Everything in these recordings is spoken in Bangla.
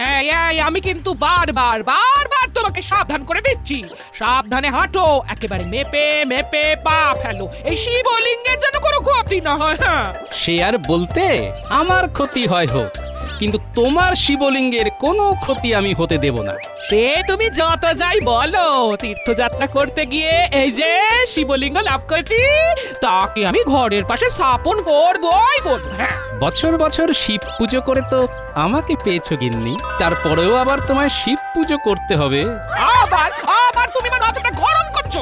এই এই আমি কিন্তু বারবার বারবার তোমাকে সাবধান করে দিচ্ছি, সাবধানে হাঁটো, একেবারে মেপে মেপে পা ফেলো, এই শিবলিঙ্গের যেন কোনো ক্ষতি না হয়। হ্যাঁ, সে আর বলতে আমার ক্ষতি হয় হোক, কিন্তু তোমার শিবলিঙ্গের কোনো ক্ষতি আমি হতে দেব না। সে তুমি যত যাই বলো, তীর্থযাত্রা করতে গিয়ে এই যে শিবলিঙ্গ লাভ করেছি, তাকে আমি ঘরের পাশে স্থাপন করবই করবো। হ্যাঁ, বছর বছর শিব পুজো করে তো আমাকে পেয়েছো গিন্নি, তারপরেও আবার তোমায় শিব পুজো করতে হবে। আবার আবার তুমি আমার মাথাটা গরম করছো।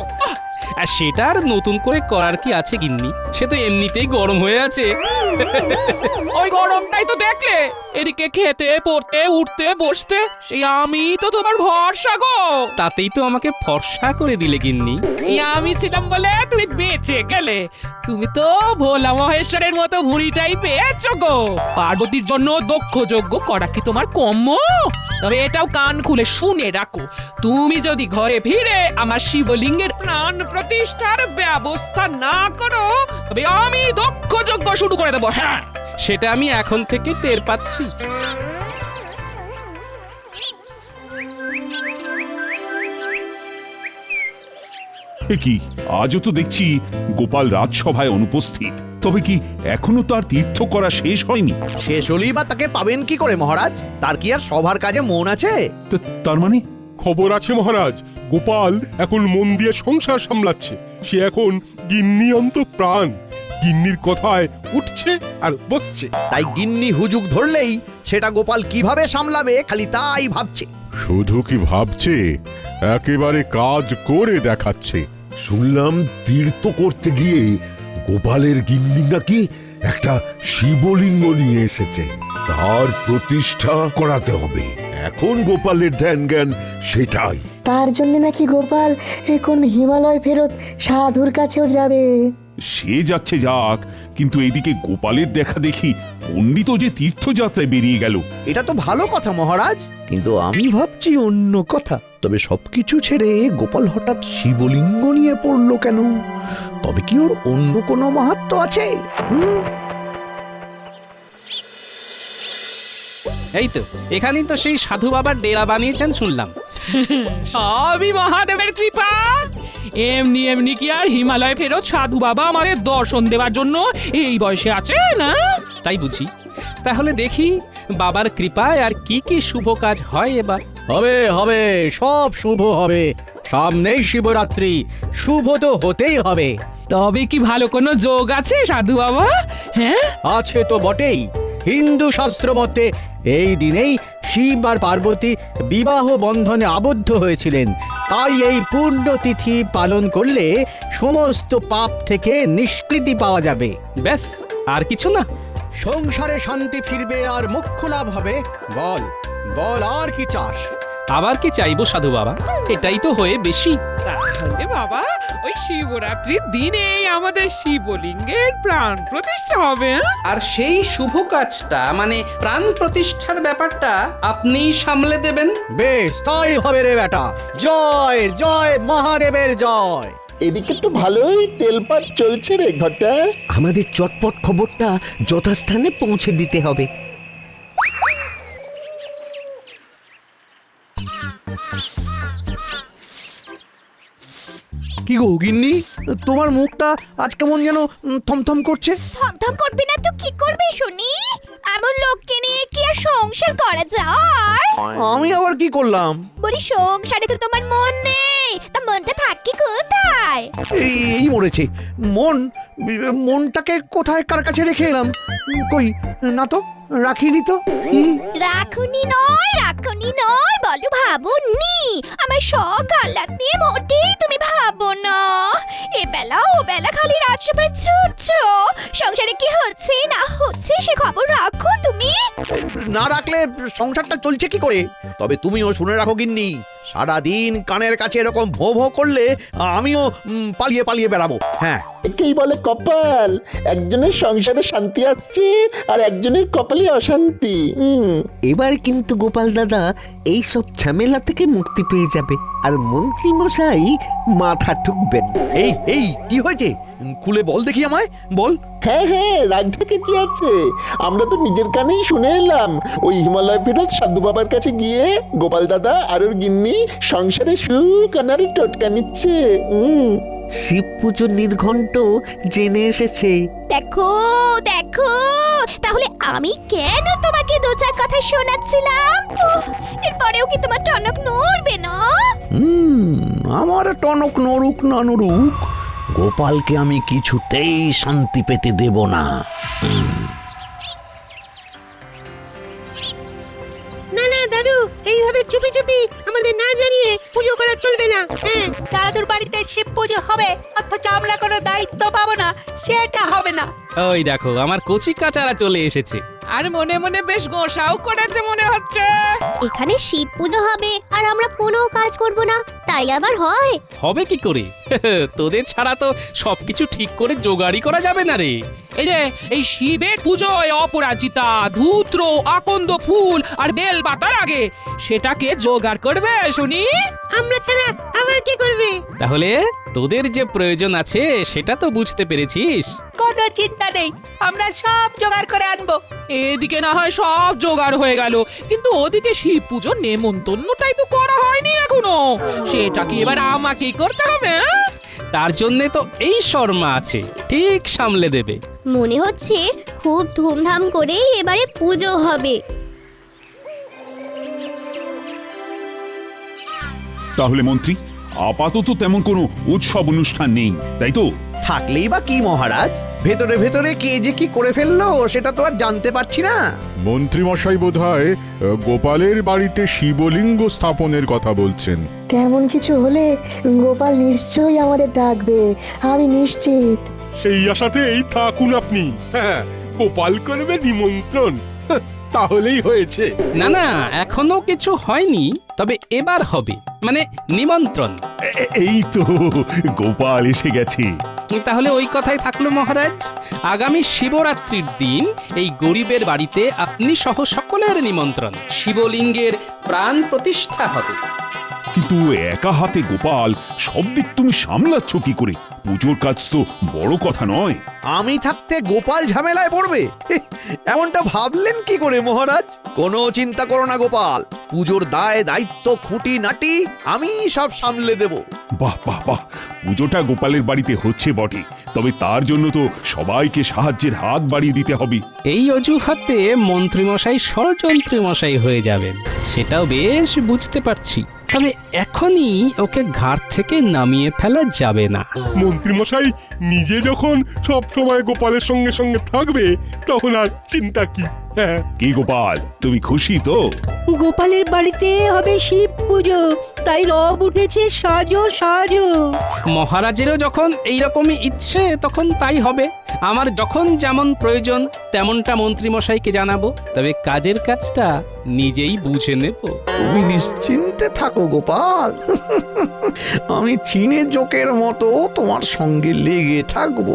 আর সেটা আর নতুন করে করার কি আছে গিন্নি, সে তো এমনিতেই গরম হয়ে আছে। ওই গরমটাই তো দেখলে, এদিকে খেতে পড়তে উঠতে বসতে সেই আমি তো তোমার ভরসা গো। তাতেই তো আমাকে ফর্সা করে দিলে গিন্নি। এই আমি ছিলাম বলে তুমি বেঁচে গেলে, তুমি তো ভোলা মহেশ্বরের মতো ভুঁড়িটাই পেয়েছো গো। পার্বতীর জন্য দক্ষ যজ্ঞ করা কি তোমার কম্য? তবে এটাও কান খুলে শুনে রাখো, তুমি যদি ঘরে ফিরে আমার শিবলিঙ্গের প্রাণ প্রতিষ্ঠার ব্যবস্থা না করো, তবে আমি দক্ষ যজ্ঞ শুরু করে দেবো। হ্যাঁ, সেটা আমি এখন থেকে টের পাচ্ছি। এ কি, আজও তো দেখছি গোপাল রাজসভায় অনুপস্থিত। তবে কি এখনো তার তীর্থ করা শেষ হয়নি? শেষ হলেই বা তাকে পাবেন কি করে মহারাজ? তার কি আর সভার কাজে মন আছে? তার মানে খবর আছে মহারাজ, গোপাল এখন মন দিয়ে সংসার সামলাচ্ছে। সে এখন গিন্নি অন্ত প্রাণ, গিন্নির কথায় উঠছে আর বসছে। তাই গিন্নি হুজুগ ধরলেই সেটা গোপাল কিভাবে সামলাবে খালি তাই ভাবছে। শুধু কি ভাবছে, একেবারে কাজ করে দেখাচ্ছে। শুনলাম তীর্থ করতে গিয়ে গোপালের গিন্নি নাকি একটা শিবলিঙ্গ নিয়ে এসেছে, তার প্রতিষ্ঠা করাতে হবে। এখন গোপালের ধ্যান জ্ঞান সেটাই। তার জন্য নাকি গোপাল এখন হিমালয় ফেরত সাধুর কাছেও যাবে। সে যাচ্ছে যাক, কিন্তু এইদিকে গোপালের দেখা দেখি পণ্ডিতও যে তীর্থযাত্রায় বেরিয়ে গেল। এটা তো ভালো কথা মহারাজ, কিন্তু আমি ভাবছি অন্য কথা। তবে সবকিছু ছেড়ে গোপাল হঠাৎ শিবলিঙ্গ নিয়ে পড়লো কেন? তবে কি ওর অন্য কোনো মাহাত্ম্য আছে? এই তো এখানেই তো সেই সাধু বাবার ডেরা বানিয়েছেন শুনলাম। সবই মহাদেবের কৃপা। এমনি এমনি কি আর হিমালয় ফেরত সাধু বাবা আমাদের দর্শন দেওয়ার জন্য এই বয়সে আছে না? তাই বুঝি। তাহলে দেখি বাবার কৃপায় আর কি কি শুভ কাজ হয় এবার। হবে হবে, সব শুভ হবে। সামনেই শিবরাত্রি, শুভ তো হতেই হবে। তবে কি ভালো কোনো যোগ আছে সাধু বাবা? হ্যাঁ, আছে তো বটেই। হিন্দু শাস্ত্র মতে এই দিনেই শিব আর পার্বতী বিবাহ বন্ধনে আবদ্ধ হয়েছিলেন। তাই এই পুণ্যতিথি পালন করলে সমস্ত পাপ থেকে নিষ্কৃতি পাওয়া যাবে। ব্যাস, আর কিছু না? সংসারে শান্তি ফিরবে আর মোক্ষ লাভ হবে। বল বল, আর কি চাস? আবার কি চাইবো সাধু বাবা, এটাই তো হয়ে বেশি। তাহলে বাবা ওই শিবরাত্রির দিনেই আমাদের শিবলিঙ্গের প্রাণ প্রতিষ্ঠা হবে। আর সেই শুভ কাজটা মানে প্রাণ প্রতিষ্ঠার ব্যাপারটা আপনিই সামলে দেবেন। বেশ, তাই হবে রে বেটা। জয় জয় মহাদেবের জয়। এদিকে তো ভালোই তেলপাট চলছে রে ঘটা। আমাদের চটপট খবরটা যথাস্থানে পৌঁছে দিতে হবে। কি গো গিন্নি, তোমার মুখটা আজ কেমন যেন থমথম করছে? থমথম করবি না তো কি করবি শুনি? এমন লোককে নিয়ে কি আর সংসার করা যায়? আমি আবার কি করলাম? বলি সংসারে তো তোমার মন নেই, তা মনটা থাকে কোথায়? এই মরেছে মনটাকে কোথায় কার কাছে রেখে এলাম? কই না তো, রাখিনি তো। রাখুনি নয় বলো ভাবনি। আমার শখ আহ্লাদ নিয়ে মোটেই তুমি ভাবো না। এবেলা ও বেলা খালি রাজসভায় ছুটছো। সংসারে কি হচ্ছে না হচ্ছে সে খবর রাখো তুমি। না রাখলে সংসারটা চলছে কি করে? তবে তুমিও শুনে রাখো গিন্নি, সারাদিন কানের কাছে এরকম ভো ভো করলে আমিও পালিয়ে পালিয়ে বেড়াবো। হ্যাঁ, একেই বলে কপাল। একজনের সংসারে শান্তি আসছে আর একজনের কপালে অশান্তি। এবার কিন্তু গোপাল দাদা এই সব ঝামেলা থেকে মুক্তি পেয়ে যাবে আর মন্ত্রী মশাই মাথা ঠুকবেন। এই কি হয়েছে? খুলে বল দেখি আমায়, বল। হ্যাঁ হ্যাঁ, রাগ ঢাকে কি আছে? আমরা তো নিজের কানেই শুনে এলাম ওই হিমালয় ফেরত সাধু বাবার কাছে গিয়ে গোপাল দাদা আর ওর গিন্নি সংসারে সুখ আনারে টোটকা নিচ্ছে। শিব পুজোর নির্ঘণ্ট জেনে এসেছে। দেখো দেখো, তাহলে আমি কেন তোমাকে দু চার কথা শোনাচ্ছিলাম? এরপরেও কি তোমার টনক নড়বে না? আমার টনক নড়ুক না নড়ুক, গোপালকে আমি কিছুতেই শান্তি পেতে দেব না। না না দাদু, এইভাবে চুপি চুপি আমাদের না জানিয়ে পুজো করা চলবে না। হ্যাঁ, দাদুর বাড়িতে শিব পুজো হবে অথচ আমরা কোনো দায়িত্ব পাবো না, সেটা হবে না। ওই দেখো আমার কচি কাচারা চলে এসেছে। আর মনে মনে বেশ গোসাও করেছে মনে হচ্ছে। এখানে শিব পুজো হবে আর আমরা কোনো কাজ করব না, তাই আবার হয়? হবে কি করে? তোদের ছাড়া তো সবকিছু ঠিক করে জোগাড়ই করা যাবে না রে। এই যে এই শিবের পুজোয় অপরাজিতা, ধূত্র, আকন্দ ফুল আর বেল পাতার আগে সেটাকে জোগাড় করবে শুনি। আমরা ছাড়া আবার কে করবে? তাহলে তোদের যে প্রয়োজন আছে সেটা তো বুঝতে পেরেছিস। কোনো চিন্তা নেই, আমরা সব জোগাড় করে আনবো। এদিকে না হয় সব জোগাড় হয়ে গেল, কিন্তু ওদিকে শিব পুজোর নেমন্তন্নটাই তো করা হয়নি এখনো। সেটা কি এবার আমাকেই করতে হবে? তার জন্যে তো এই শর্মা আছে, ঠিক সামলে দেবে। মনে হচ্ছে খুব ধুমধাম করে এবারে পুজো হবে। তাহলে মন্ত্রী, আপাতত তেমন কোনো উৎসব অনুষ্ঠান নেই, তাই তো? থাকলেই বা কি মহারাজ, ভেতরে ভেতরে কে যে কি করে ফেললো সেটা তো আর জানতে পারছি না। মন্ত্রীমশাই বোধহয় গোপালের বাড়িতে শিবলিঙ্গ স্থাপনের কথা বলছেন। তেমন কিছু হলে গোপাল নিশ্চয়ই আমাদের ডাকবে, আমি নিশ্চিত। সেই আশাতেই থাকুন আপনি। হ্যাঁ, গোপাল করবে নিমন্ত্রণ, তাহলেই হয়েছে। না না, এখনো কিছু হয়নি, তবে এবার হবে, মানে নিমন্ত্রণ। এই তো গোপাল এসে গেছে। তাহলে ওই কথাই থাকলো মহারাজ, আগামী শিবরাত্রির দিন এই গরিবের বাড়িতে আপনি সহ সকলের নিমন্ত্রণ। শিবলিঙ্গের প্রাণ প্রতিষ্ঠা হবে। কিন্তু একা হাতে গোপাল সব দিক তুমি সামলাচ্ছ কি করে? পুজোর কাজ তো বড় কথা নয়। আমি থাকতে গোপাল ঝামেলায় পড়বে, এমনটা ভাবলেন কি করে মহারাজ? কোনো চিন্তা করো না গোপাল, পুজোর দায় দায়িত্ব খুঁটি নাটি আমি সব সামলে দেব। বাহ বাহ বাহ, পুজোটা গোপালের বাড়িতে হচ্ছে বটে, তবে তার জন্য তো সবাইকে সাহায্যের হাত বাড়িয়ে দিতে হবে। এই অজুহাতে মন্ত্রীমশাই ষড়যন্ত্রী মশাই হয়ে যাবেন, সেটাও বেশ বুঝতে পারছি। তবে এখনই ওকে ঘাট থেকে নামিয়ে ফেলা যাবে না। মন্ত্রীমশাই নিজে যখন সব সময় গোপালের সঙ্গে সঙ্গে থাকবে, তখন আর চিন্তা কি? হ্যাঁ। কি গোপাল, তুমি খুশি তো? গোপালের বাড়িতে হবে শিব পুজো, তাই রব উঠেছে সাজো সাজো। মহারাজেরও যখন এইরকমই ইচ্ছে তখন তাই হবে। আমার যখন যেমন প্রয়োজন তেমনটা মন্ত্রীমশাইকে জানাবো, তবে কাজের কাজটা নিজেই বুঝে নেব। তুমি নিশ্চিন্তে থাকো গোপাল, আমি চীনে জোকের মতো তোমার সঙ্গে লেগে থাকবো।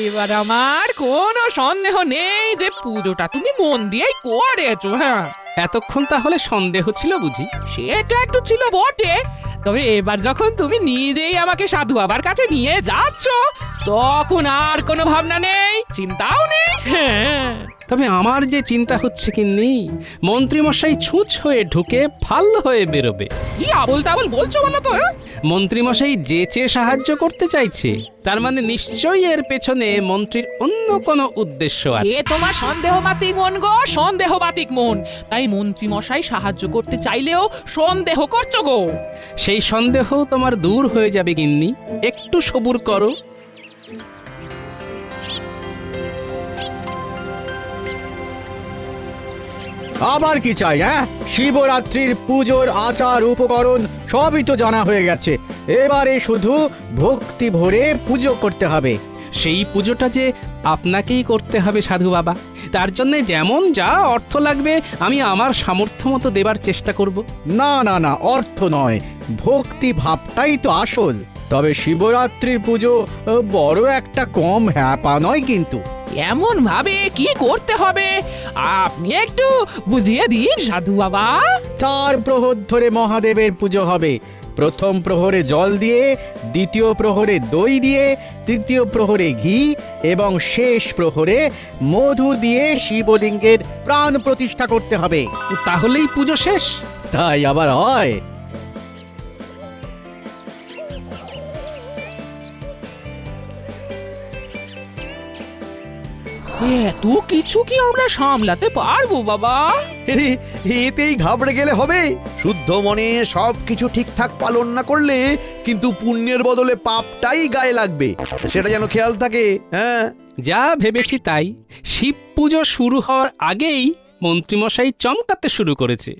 এবার আমার কোনো সন্দেহ নেই যে পুজোটা তুমি মন দিয়েই করেছো। হ্যাঁ, এতক্ষণ তাহলে সন্দেহ ছিল বুঝি? সেটা একটু ছিল বটে, তবে এবার যখন তুমি নিজেই আমাকে সাধু বাবার কাছে নিয়ে যাচ্ছ, তখন আর কোনো ভাবনা নেই, চিন্তাও নেই। হ্যাঁ, তবে আমার যে চিন্তা হচ্ছে কি নেই, মন্ত্রীমশাই ছুঁচ হয়ে ঢুকে ফাল হয়ে বেরোবে। কি আবল তাবল বলছো বলো তো? মন্ত্রীমশাই যেচে সাহায্য করতে চাইছে, তার মানে নিশ্চয়ই এর পেছনে মন্ত্রীর অন্য কোনো উদ্দেশ্য আছে। এ তোমার সন্দেহবাতিক মন গো, সন্দেহবাতিক মন। তাই মন্ত্রী মশাই সাহায্য করতে চাইলেও সন্দেহ করছো গো। সেই সন্দেহ তোমার দূর হয়ে যাবে গিন্নি, একটু সবুর করো। আবার কি চাই? হ্যাঁ, শিবরাত্রির পুজোর আচার উপকরণ সবই তো জানা হয়ে গেছে, এবারে শুধু ভক্তি ভরে পুজো করতে হবে। সেই পুজোটা যে আপনাকেই করতে হবে সাধু বাবা, তার জন্য যেমন যা অর্থ লাগবে আমি আমার সামর্থ্য মতো দেবার চেষ্টা করব। না না না, অর্থ নয়, ভক্তি ভাবটাই তো আসল। তবে শিবরাত্রির পুজো বড় একটা কম হ্যাপা নয় কিন্তু। এমন ভাবে কি করতে হবে আপনি একটু বুঝিয়ে দিন সাধু বাবা। 4 প্রহর ধরে মহাদেবের পুজো হবে, প্রথম প্রহরে জল দিয়ে, দ্বিতীয় প্রহরে দই দিয়ে, তৃতীয় প্রহরে ঘি এবং শেষ প্রহরে মধু দিয়ে শিবলিঙ্গের প্রাণ প্রতিষ্ঠা করতে হবে। তাহলেই পুজো শেষ? তাই আবার হয়? এত কিছু কি আমরা সামলাতে পারবো বাবা? এতেই ঘাবড়ে গেলে হবে? শুদ্ধ মনে সব কিছু ঠিকঠাক পালন না করলে কিন্তু পুণ্যের বদলে পাপটাই গায়ে লাগবে, সেটা যেন খেয়াল থাকে। হ্যাঁ, যা ভেবেছি তাই। শিব পুজো শুরু হওয়ার আগেই মন্ত্রীমশাই চমকাতে শুরু করেছে।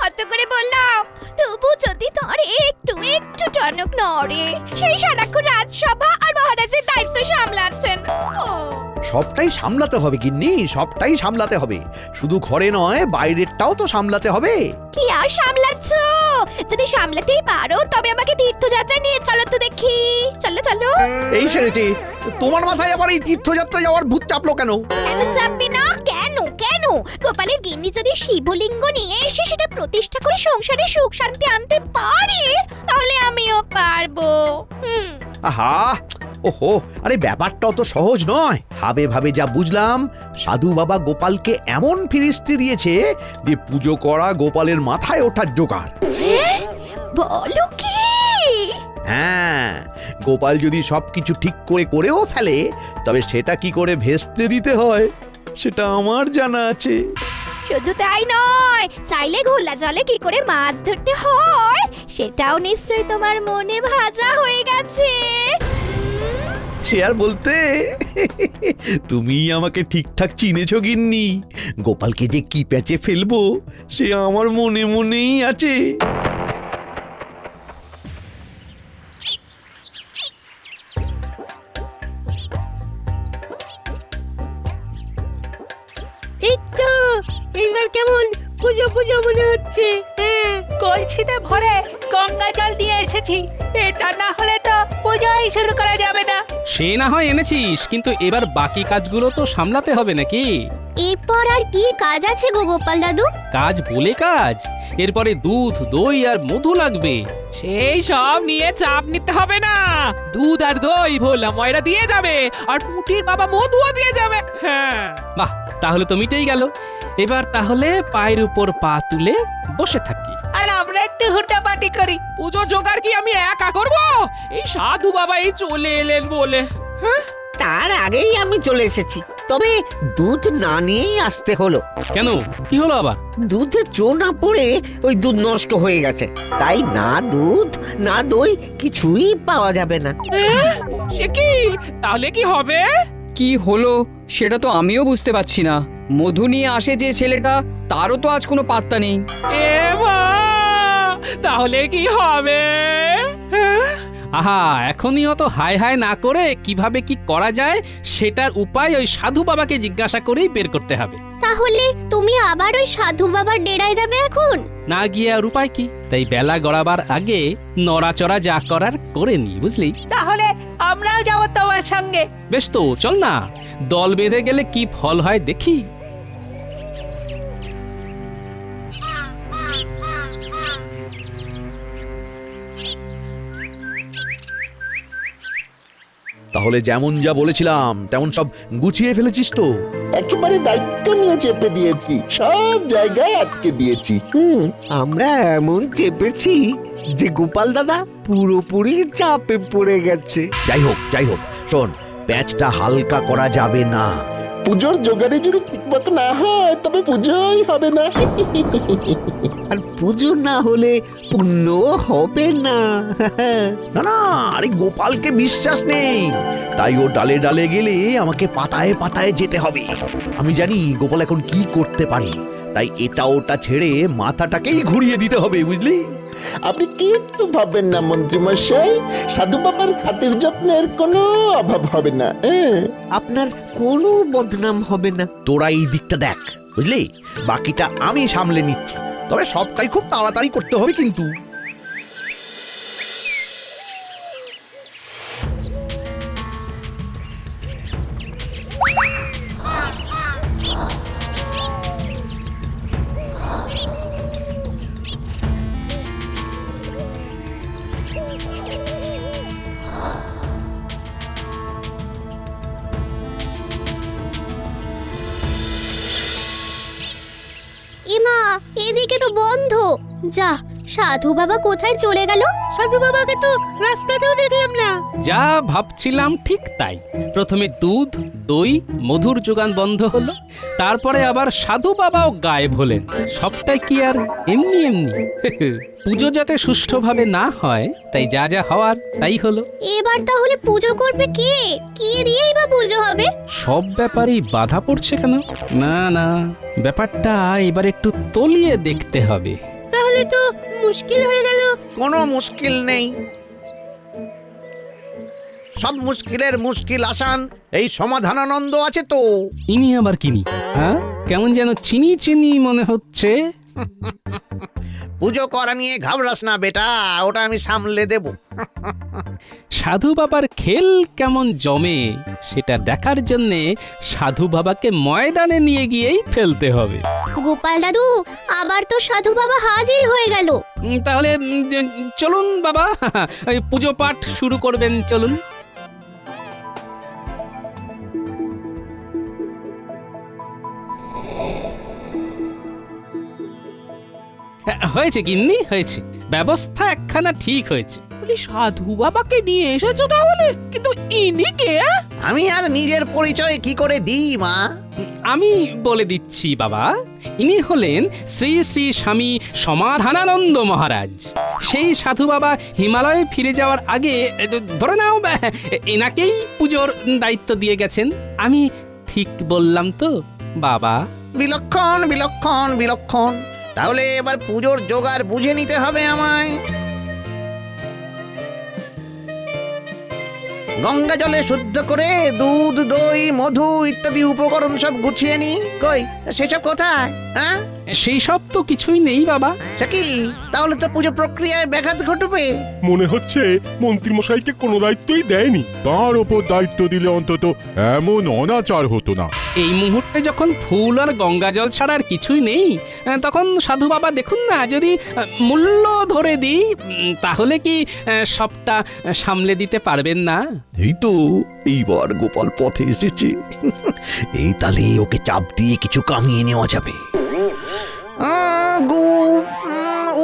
অত করে বললাম, তবু যদি তোর একটু একটু টনক নড়ে, সেই সারাক্ষণ রাজসভা আর মহারাজের দায়িত্ব সামলাচ্ছেন। সবটাই সামলাতে হবে গিন্নি, সবটাই সামলাতে হবে। শুধু ঘরে নয়, বাইরেরটাও তো সামলাতে হবে। কি আর সামলাচ্ছ? যদি সামলাতেই পারো তবে আমাকে তীর্থযাত্রায় নিয়ে চলো তো দেখি। চলো চলো। এই সেরেছে, তোমার মাথায় আবার এই তীর্থযাত্রা যাওয়ার ভূত চাপলো কেন? কেন চাপবে না? কেন কেন? গোপালের গিন্নি যদি শিবলিঙ্গ নিয়ে এসে সেটা প্রতিষ্ঠা করে সংসারে সুখ শান্তি আনতে পারে, তাহলে আমিও পারবো। আহা, ওহো, আরে ব্যাপারটাও তো সহজ নয়। ভাবে ভাবে যা বুঝলাম, সাধু বাবা গোপালকে এমন ফিরিস্তি দিয়েছে যে পুজো করা গোপালের মাথায় ওঠার জোগাড়। বলো কি? হ্যাঁ, গোপাল যদি সবকিছু ঠিক করে করেও ফেলে, তবে সেটা কি করে ভেস্তে দিতে হয় সেটা আমার জানা আছে। শুধু তাই নয়, চাইলে ঘোলা জলে কি করে মাছ ধরতে হয় সেটাও নিশ্চয়ই তোমার মনে ভাজা হয়ে গেছে। সে আর বলতে, তুমি আমাকে ঠিকঠাক চিনেছো গিন্নি। গোপালকে যে কি প্যাচে ফেলবো সে আমার মনে মনেই আছে। এই তো এইবার কেমন পুজো পুজো মনে হচ্ছে। হ্যাঁ, কলসিতে ভরে গঙ্গা জল দিয়ে এসেছি। এটা না হলে তো পূজাই শুরু করা যাবে না। সে না হয় এনেছিস, কিন্তু এবার বাকি কাজগুলো তো সামলাতে হবে নাকি? এরপর আর কি কাজ আছে গো গোপাল দাদু? কাজ বলে কাজ, এরপরে দুধ, দই আর মধু লাগবে। সেই সব নিয়ে চাপ নিতে হবে না। দুধ আর দই ভোলা ময়রা দিয়ে যাবে, আর পুটির বাবা মধুও দিয়ে যাবে। হ্যাঁ, বাহ, তাহলে তো মিটেই গেল। এবার তাহলে পায়ের উপর পা তুলে বসে থাকি। আর আমরা একটু হুটাপাটি করি। পুজোর জোগাড় কি আমি একা করবো? এই সাধু বাবা এই চলে এলেন বলে। হ্যাঁ, তার আগেই আমি চলে এসেছি, তবে দুধ না নিয়েই আসতে হলো। কেন, কি হলো আবার? দুধে চো না পড়ে ওই দুধ নষ্ট হয়ে গেছে, তাই না দুধ না দই কিছুই পাওয়া যাবে না। সে কি? তাহলে কি হবে? কি হলো সেটা তো আমিও বুঝতে পারছি না। মধু নিয়ে আসে যে ছেলেটা, তারও তো আজ কোনো পাত্তা নেই। এ মা, তাহলে কি হবে? আহা, এখনই অত হায় হায় না করে কিভাবে কি করা যায় সেটার উপায় ওই সাধু বাবাকে জিজ্ঞাসা করেই বের করতে হবে। তাহলে তুমি আবার ওই সাধু বাবার ডেরায় যাবে এখন? না গিয়ে আর উপায় কি? তাই বেলা গড়াবার আগে নড়াচড়া যা করার করে নি, বুঝলি? তাহলে আমরাও যাব তোমার সঙ্গে। বেশ তো, চল না। দল বেঁধে গেলে কি ফল হয় দেখি। তাহলে যেমন যা বলেছিলাম তেমন সব গুছিয়ে ফেলেছিস তো? একেবারে দায়িত্ব নিয়ে চেপে দিয়েছি, সব জায়গায় আটকে দিয়েছি। আমরা এমন চেপেছি যে গোপাল দাদা পুরোপুরি চাপে পড়ে গেছে। যাই হোক, শোন, প্যাঁচটা হালকা করা যাবে না। পুজোর জোগাড়ে যদি ঠিকমতো না হয় তবে পুজোই হবে না। আর পুজো না হলে পুণ্য হবে না। না না, আরে গোপালকে বিশ্বাস নেই, তাই ও ডালে ডালে গেলে আমাকে পাতায় পাতায় যেতে হবে। আমি জানি গোপাল এখন কি করতে পারে, তাই এটা ওটা ছেড়ে মাথাটাকেই ঘুরিয়ে দিতে হবে, বুঝলি? আপনি কিচ্ছু ভাববেন না মন্ত্রী মশাই, সাধু বাবার খাতির যত্নের কোনো অভাব হবে না। আপনার কোনো বদনাম হবে না। তোরা এই দিকটা দেখ, বুঝলি? বাকিটা আমি সামলে নিচ্ছি, তবে সবটাই খুব তাড়াতাড়ি করতে হবে কিন্তু। এদিকে তো বন্ধ। যা, সাধু বাবা কোথায় চলে গেল? সাধু বাবাকে তো রাস্তাতেও দেখলাম না। যা ভাবছিলাম ঠিক তাই। প্রথমে দুধ, দই, মধুর যোগান বন্ধ হলো, তারপরে আবার সাধু বাবাও গায়েব হলেন। সবটাই কি আর এমনি এমনি? পুজো যাতে সুষ্ঠুভাবে না হয়, তাই যা যা হওয়ার তাই হলো। এবার তাহলে পুজো করবে কে? কি দিয়েই বা পুজো হবে? সব ব্যাপারেই বাধা পড়ছে কেন? না না, ব্যাপারটা এবার একটু তলিয়ে দেখতে হবে। তাহলে তো মুশকিল হয়ে গেল। কোনো মুশকিল নেই, সব মুশকিলের মুশকিল আসান এই সমাধানানন্দ আছে তো। ইনি আবার কিনি? হ্যাঁ, কেমন যেন চিনি চিনি মনে হচ্ছে। পুজো করা নিয়ে ঘাবড়াস না বেটা, ওটা আমি সামলে দেব। সাধু বাবার খেল কেমন জমে সেটা দেখার জন্যে সাধু বাবাকে ময়দানে নিয়ে গিয়েই ফেলতে হবে। গোপাল দাদু, আবার তো সাধু বাবা হাজির হয়ে গেল। তাহলে চলুন বাবা, ওই পুজো পাঠ শুরু করবেন, চলুন। হয়েছে গিন্নি, হয়েছে। ব্যবস্থা একখানা ঠিক হয়েছে। বলি, সাধু বাবাকে নিয়ে এসেছো তাহলে? কিন্তু ইনি কে? আমি আর নিজের পরিচয় কি করে দিই মা? আমি বলে দিচ্ছি বাবা, ইনি হলেন শ্রী শ্রী স্বামী সমাধানানন্দ মহারাজ। সেই সাধু বাবা হিমালয়ে ফিরে যাওয়ার আগে ধরে নাও এনাকেই পুজোর দায়িত্ব দিয়ে গেছেন। আমি ঠিক বললাম তো বাবা? বিলক্ষণ বিলক্ষণ বিলক্ষণ। তাহলে এবার পুজোর জোগাড় বুঝে নিতে হবে আমায়। গঙ্গা জলে শুদ্ধ করে দুধ, দই, মধু ইত্যাদি উপকরণ সব গুছিয়ে নি। কই সেসব কোথায়? হ্যাঁ, সেই সব তো কিছুই নেই বাবা। সে কি? তাহলে তো পুজো প্রক্রিয়ায় ব্যাঘাত ঘটবে। মনে হচ্ছে মন্ত্রীমশাইকে কোনো দায়িত্বই দেয়নি। তার ওপর দায়িত্ব দিলে অন্তত এমন অনাচার হতো না। এই মুহূর্তে যখন ফুল আর গঙ্গা জল ছাড়া আর কিছুই নেই, তখন সাধু বাবা দেখুন না, যদি মূল্য ধরে দিই তাহলে কি সবটা সামলে দিতে পারবেন না? এই তো এইবার গোপাল পথে এসেছে। এই তালে ওকে চাপ দিয়ে কিছু কামিয়ে নেওয়া যাবে।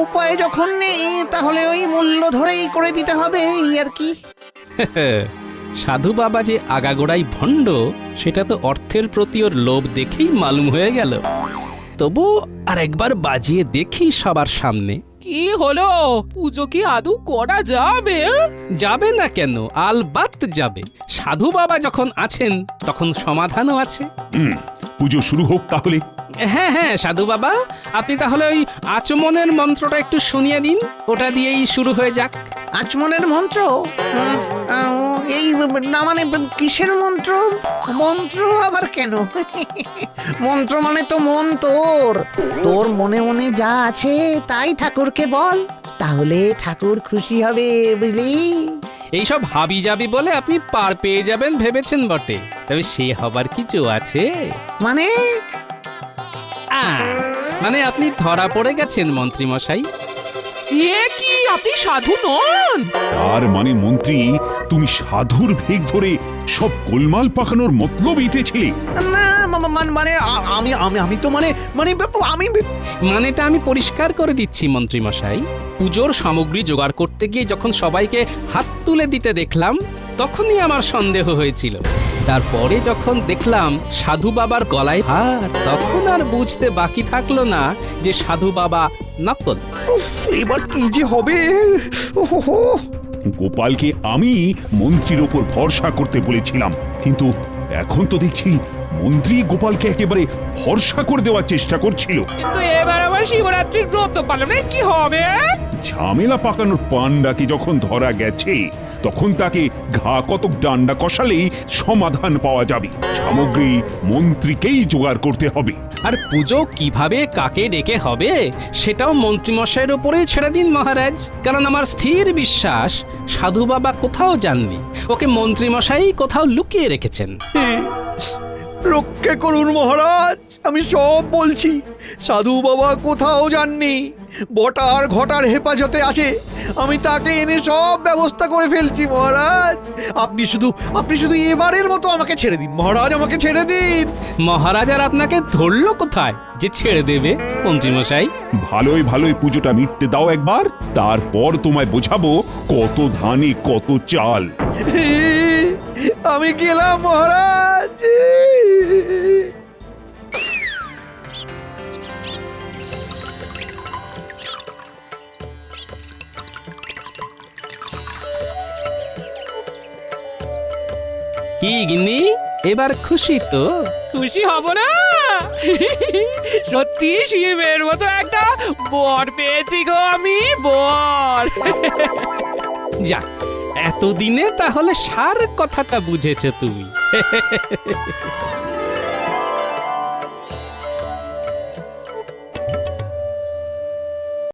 উপায় যখন নেই, তাহলে ওই মূল্য ধরেই করে দিতে হবে, এই আর কি। সাধু বাবা যে আগাগোড়াই ভণ্ড, সেটা তো অর্থের প্রতি ওর লোভ দেখেই মালুম হয়ে গেল। তবু আর একবার বাজিয়ে দেখি সবার সামনে। কি হলো? পুজো কি আদৌ করা যাবে? যাবে না কেন? আলবাত যাবে। সাধু বাবা যখন আছেন তখন সমাধানও আছে। পুজো শুরু হোক তাহলে। হ্যাঁ হ্যাঁ, সাধু বাবা, আপনি তাহলে ওই আচমনের মন্ত্রটা একটু শুনিয়ে দিন, ওটা দিয়েই শুরু হয়ে যাক। আচমনের মন্ত্র? এই না মানে কিসের মন্ত্র? মন্ত্র আবার কেন? মন্ত্র মানে তো মন তোর। তোর মনে মনে যা আছে তাই ঠাকুরকে বল, তাহলে ঠাকুর খুশি হবে, বুঝলি? এইসব হাবি যাবি বলে আপনি পার পেয়ে যাবেন ভেবেছেন বটে, তবে সে হবার কিছু আছে? মানে মানে আপনি ধরা পড়ে গেছেন মন্ত্রী মশাই। এ কি, আপনি সাধু নন? তার মানে মন্ত্রী, তুমি সাধুর ভেগ ধরে সব গোলমাল পাকানোর মতলব ইতেছিলে? না মানে আমি তো মানেটা আমি পরিষ্কার করে দিচ্ছি মন্ত্রী মশাই। পুজোর সামগ্রী জোগাড় করতে গিয়ে যখন সবাইকে হাত তুলে দিতে দেখলাম, তখনই আমার সন্দেহ হয়েছিল। তারপরে যখন দেখলাম সাধু বাবার গলায় হার, তখন আর বুঝতে বাকি থাকলো না যে সাধু বাবা নকল। এবার কি যে হবে? গোপালকে আমি মন্ত্রীর ওপর ভরসা করতে বলেছিলাম, কিন্তু এখন তো দেখছি মন্ত্রী গোপালকে একেবারে ভরসা করে দেওয়ার চেষ্টা করছিল। কিন্তু এবার আবার শিবরাত্রির ব্রত পালনে কি হবে? ঝামেলা পাকানোর পান্ডাকে যখন ধরা গেছে, তখন তাকে ঘা কতক ডান্ডা কষালেই সমাধান পাওয়া যাবে। সামগ্রী মন্ত্রীকেই জোগাড় করতে হবে। আর পুজো কিভাবে কাকে ডেকে হবে সেটাও মন্ত্রীমশাইয়ের ওপরেই ছেড়ে দিন মহারাজ, কারণ আমার স্থির বিশ্বাস সাধু বাবা কোথাও যাননি, ওকে মন্ত্রীমশাই কোথাও লুকিয়ে রেখেছেন। রক্ষে করুন মহারাজ, আমি সব বলছি। সাধু বাবা কোথাও যাননি, বটার ঘটার হেফাজতে আছে। আমি তাকে এনে সব ব্যবস্থা করে ফেলছি মহারাজ। আপনি শুধু এবারের মতো আমাকে ছেড়ে দিন মহারাজ, আমাকে ছেড়ে দিন। মহারাজ আর আপনাকে ধরলো কোথায় যে ছেড়ে দেবে মন্ত্রীমশাই? ভালোই ভালোই পুজোটা মিটতে দাও একবার, তারপর তোমায় বোঝাবো কত ধানে কত চাল। আমি গেলাম মহারাজ। কি গিন্নি, এবার খুশি তো? খুশি হব না? সত্যি শিবের মতো একটা বর পেয়েছি গো আমি, বর। যাক, এতদিনে তাহলে সার কথাটা বুঝেছো তুমি।